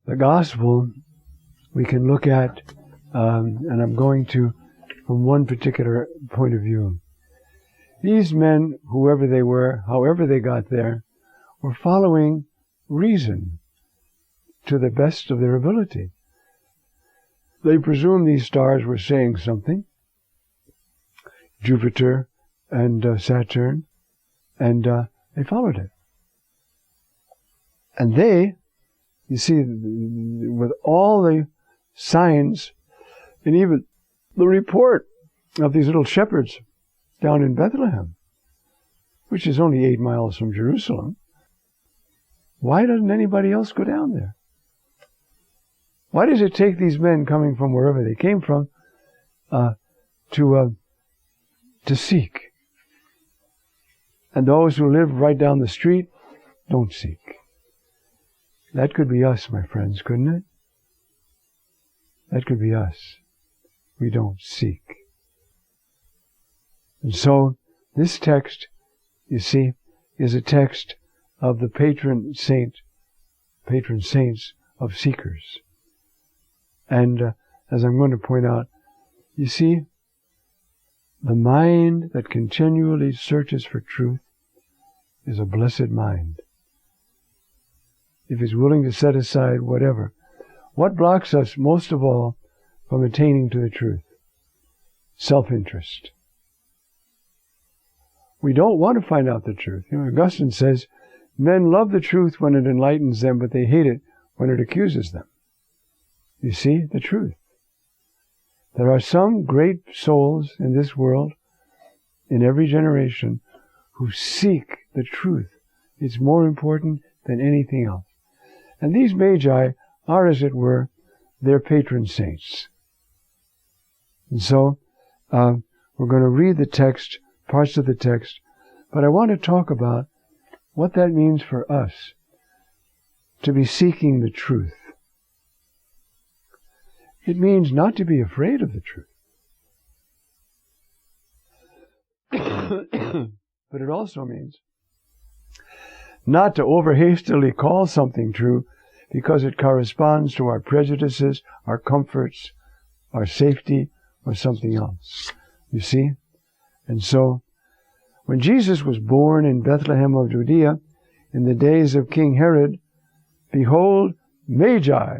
the gospel, we can look at, and I'm going to, from one particular point of view. These men, whoever they were, however they got there, were following reason to the best of their ability. They presumed these stars were saying something, Jupiter and Saturn, and they followed it. And they, you see, with all the signs, and even the report of these little shepherds down in Bethlehem, which is only 8 miles from Jerusalem, why doesn't anybody else go down there? Why does it take these men coming from wherever they came from to seek? And those who live right down the street don't seek. That could be us, my friends, couldn't it? That could be us. We don't seek. And so, this text, you see, is a text of the patron saints of seekers. And as I'm going to point out, you see, the mind that continually searches for truth is a blessed mind. If it's willing to set aside whatever. What blocks us most of all from attaining to the truth? Self-interest. We don't want to find out the truth. You know, Augustine says, men love the truth when it enlightens them, but they hate it when it accuses them. You see, the truth. There are some great souls in this world, in every generation, who seek the truth. It's more important than anything else. And these magi are, as it were, their patron saints. And so, we're going to read the text, parts of the text, but I want to talk about what that means for us to be seeking the truth. It means not to be afraid of the truth. But it also means not to over-hastily call something true because it corresponds to our prejudices, our comforts, our safety, or something else. You see? And so, when Jesus was born in Bethlehem of Judea, in the days of King Herod, behold, Magi,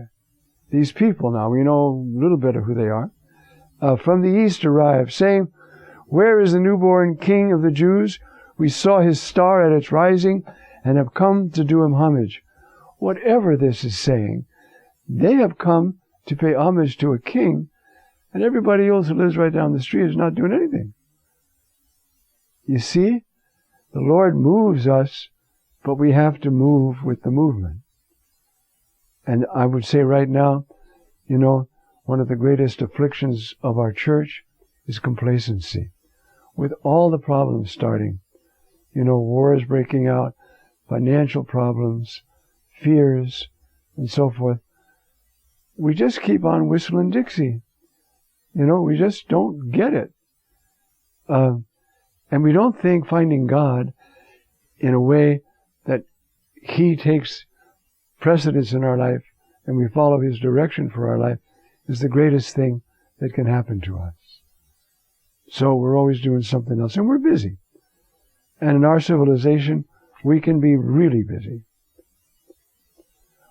these people now, we know a little bit of who they are, from the east arrived, saying, where is the newborn King of the Jews? We saw his star at its rising and have come to do him homage. Whatever this is saying, they have come to pay homage to a king, and everybody else who lives right down the street is not doing anything. You see, the Lord moves us, but we have to move with the movement. And I would say right now, you know, one of the greatest afflictions of our church is complacency. With all the problems starting, you know, wars breaking out, financial problems, fears, and so forth, we just keep on whistling Dixie. You know, we just don't get it. And we don't think finding God in a way that He takes precedence in our life and we follow His direction for our life is the greatest thing that can happen to us. So we're always doing something else, and we're busy. And in our civilization, we can be really busy.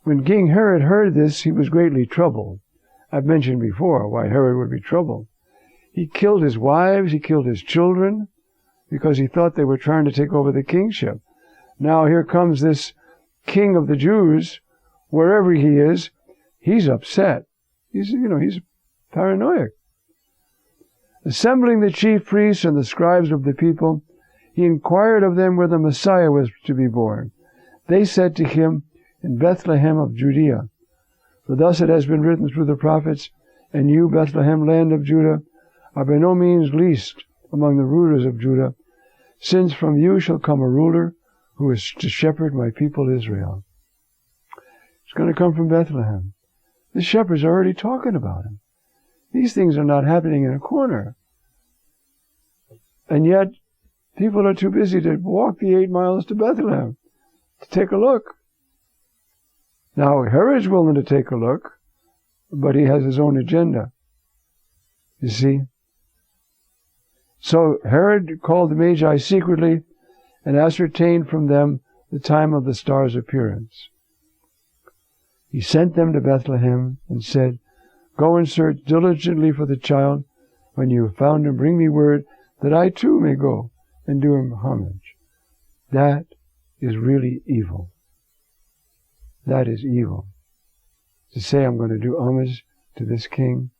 When King Herod heard this, he was greatly troubled. I've mentioned before why Herod would be troubled. He killed his wives, he killed his children, because he thought they were trying to take over the kingship. Now here comes this King of the Jews, wherever he is, he's upset. He's paranoid. Assembling the chief priests and the scribes of the people, he inquired of them where the Messiah was to be born. They said to him, in Bethlehem of Judea. For thus it has been written through the prophets, and you, Bethlehem, land of Judah, are by no means least among the rulers of Judah, since from you shall come a ruler who is to shepherd my people Israel. It's going to come from Bethlehem. The shepherds are already talking about him. These things are not happening in a corner. And yet, people are too busy to walk the 8 miles to Bethlehem to take a look. Now, Herod's willing to take a look, but he has his own agenda. You see? So Herod called the Magi secretly and ascertained from them the time of the star's appearance. He sent them to Bethlehem and said, "Go and search diligently for the child. When you have found him, bring me word that I too may go and do him homage." That is really evil. That is evil. To say I'm going to do homage to this king,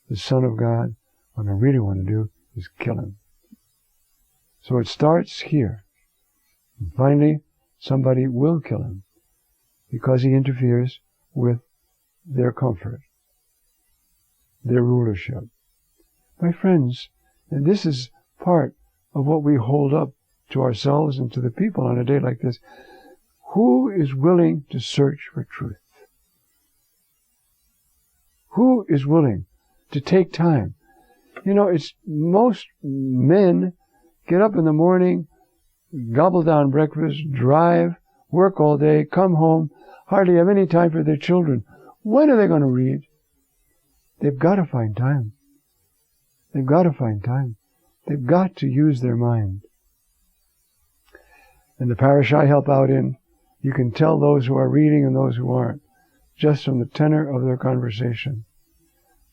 the Son of God, what I really want to do is kill him. So it starts here. And finally, somebody will kill him because he interferes with their comfort, their rulership. My friends, and this is part of what we hold up to ourselves and to the people on a day like this. Who is willing to search for truth? Who is willing to take time? You know, it's most men get up in the morning, gobble down breakfast, drive, work all day, come home, hardly have any time for their children. When are they going to read? They've got to find time. They've got to find time. They've got to use their mind. In the parish I help out in, you can tell those who are reading and those who aren't, just from the tenor of their conversation,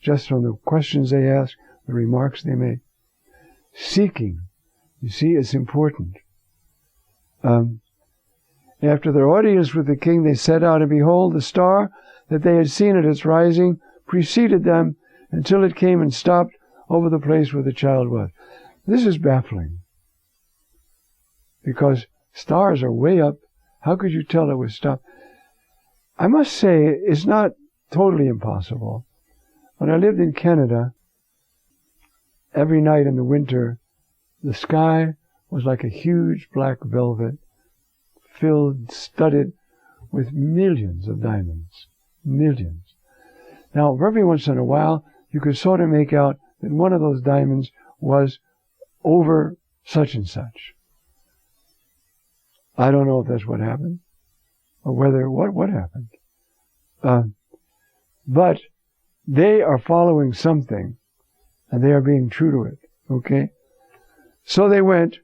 just from the questions they ask, the remarks they make. Seeking, you see, is important. After their audience with the king, they set out, and behold, the star that they had seen at its rising preceded them until it came and stopped over the place where the child was. This is baffling, because stars are way up. How could you tell it was stopped? I must say, it's not totally impossible. When I lived in Canada, every night in the winter, the sky was like a huge black velvet, studded with millions of diamonds. Millions. Now, every once in a while, you could sort of make out that one of those diamonds was over such and such. I don't know if that's what happened, or whether what happened. But they are following something, and they are being true to it. Okay? So they went,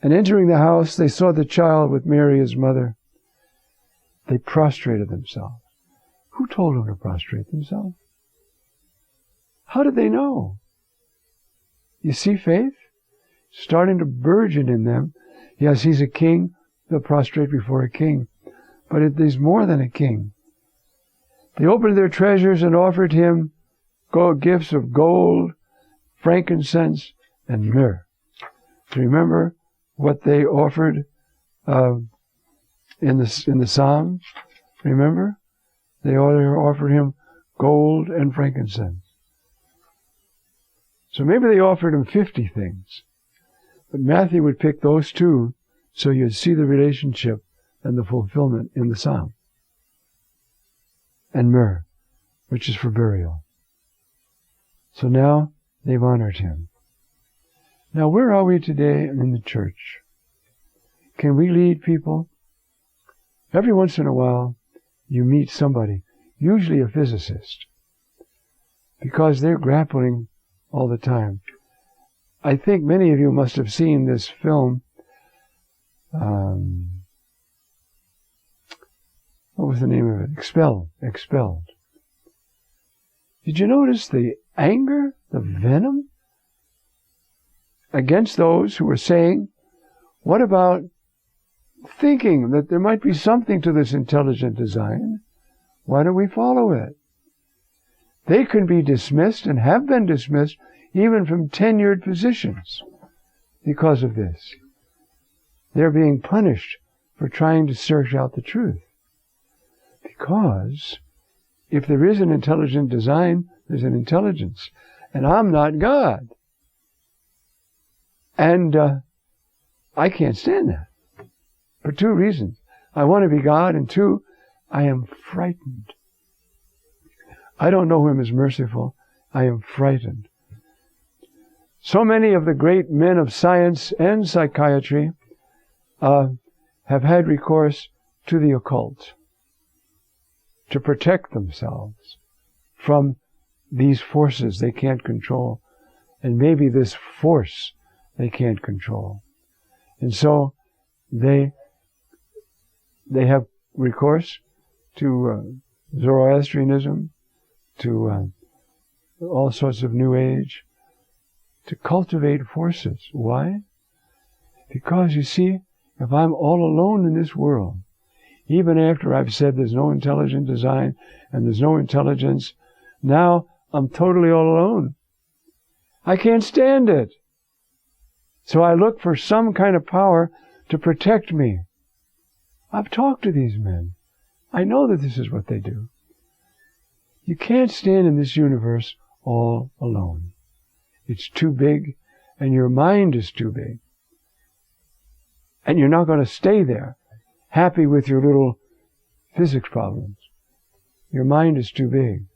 and entering the house, they saw the child with Mary, his mother. They prostrated themselves. Who told them to prostrate themselves? How did they know? You see faith starting to burgeon in them. Yes, he's a king. They'll prostrate before a king. But it is more than a king. They opened their treasures and offered him gifts of gold, frankincense, and myrrh. Do you remember what they offered in the Psalm? Remember? They offered him gold and frankincense. So maybe they offered him 50 things. But Matthew would pick those two so you'd see the relationship and the fulfillment in the Psalm. And myrrh, which is for burial. So now they've honored him. Now where are we today in the church? Can we lead people? Every once in a while you meet somebody, usually a physicist, because they're grappling all the time. I think many of you must have seen this film. What was the name of it? Expelled. Did you notice the anger, the venom against those who were saying, what about thinking that there might be something to this intelligent design? Why don't we follow it? They can be dismissed and have been dismissed even from tenured positions because of this. They're being punished for trying to search out the truth. Because if there is an intelligent design, there's an intelligence. And I'm not God. And I can't stand that. For two reasons. I want to be God, and two, I am frightened. I don't know him as merciful. I am frightened. So many of the great men of science and psychiatry have had recourse to the occult. to protect themselves from these forces they can't control, and maybe this force they can't control. And so they have recourse to Zoroastrianism, to all sorts of New Age, to cultivate forces. Why? Because, you see, if I'm all alone in this world, even after I've said there's no intelligent design and there's no intelligence, now I'm totally all alone. I can't stand it. So I look for some kind of power to protect me. I've talked to these men. I know that this is what they do. You can't stand in this universe all alone. It's too big, and your mind is too big. And you're not going to stay there, happy with your little physics problems. Your mind is too big.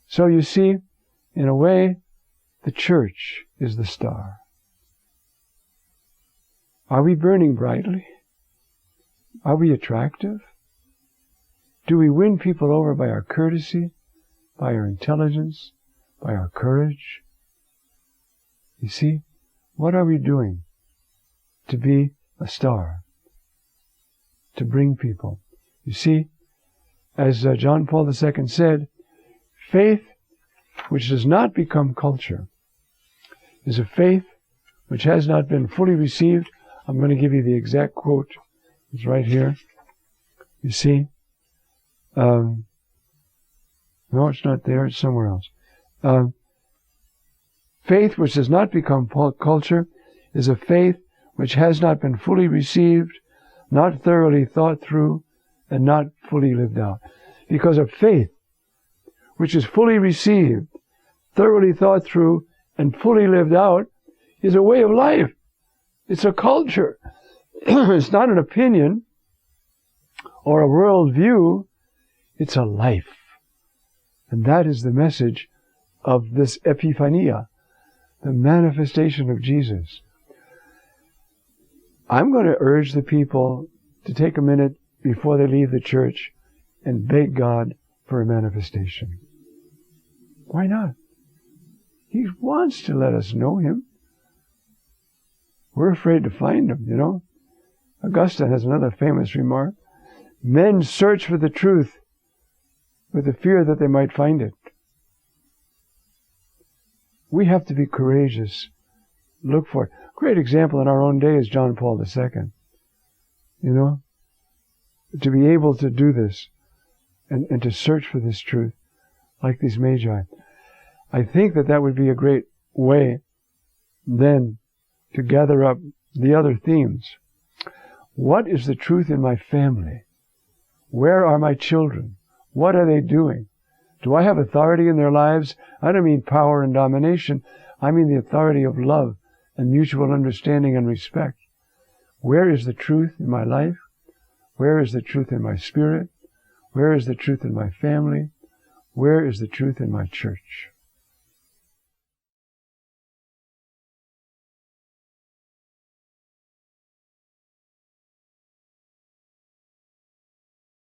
So you see, in a way, the church is the star. Are we burning brightly? Are we attractive? Do we win people over by our courtesy, by our intelligence, by our courage? You see, what are we doing to be a star, to bring people? You see, as John Paul II said, faith which does not become culture is a faith which has not been fully received. I'm going to give you the exact quote. It's right here. You see? No, it's not there. It's somewhere else. Faith which does not become culture is a faith which has not been fully received, not thoroughly thought through, and not fully lived out. Because a faith which is fully received, thoroughly thought through, and fully lived out is a way of life. It's a culture. It's not an opinion or a worldview. It's a life. And that is the message of this Epiphania, the manifestation of Jesus. I'm going to urge the people to take a minute before they leave the church and beg God for a manifestation. Why not? He wants to let us know Him. We're afraid to find Him, you know. Augustine has another famous remark. Men search for the truth with the fear that they might find it. We have to be courageous. Look for it. A great example in our own day is John Paul II. You know, to be able to do this and to search for this truth like these magi. I think that would be a great way then to gather up the other themes. What is the truth in my family? Where are my children? What are they doing? Do I have authority in their lives? I don't mean power and domination. I mean the authority of love and mutual understanding and respect. Where is the truth in my life? Where is the truth in my spirit? Where is the truth in my family? Where is the truth in my church?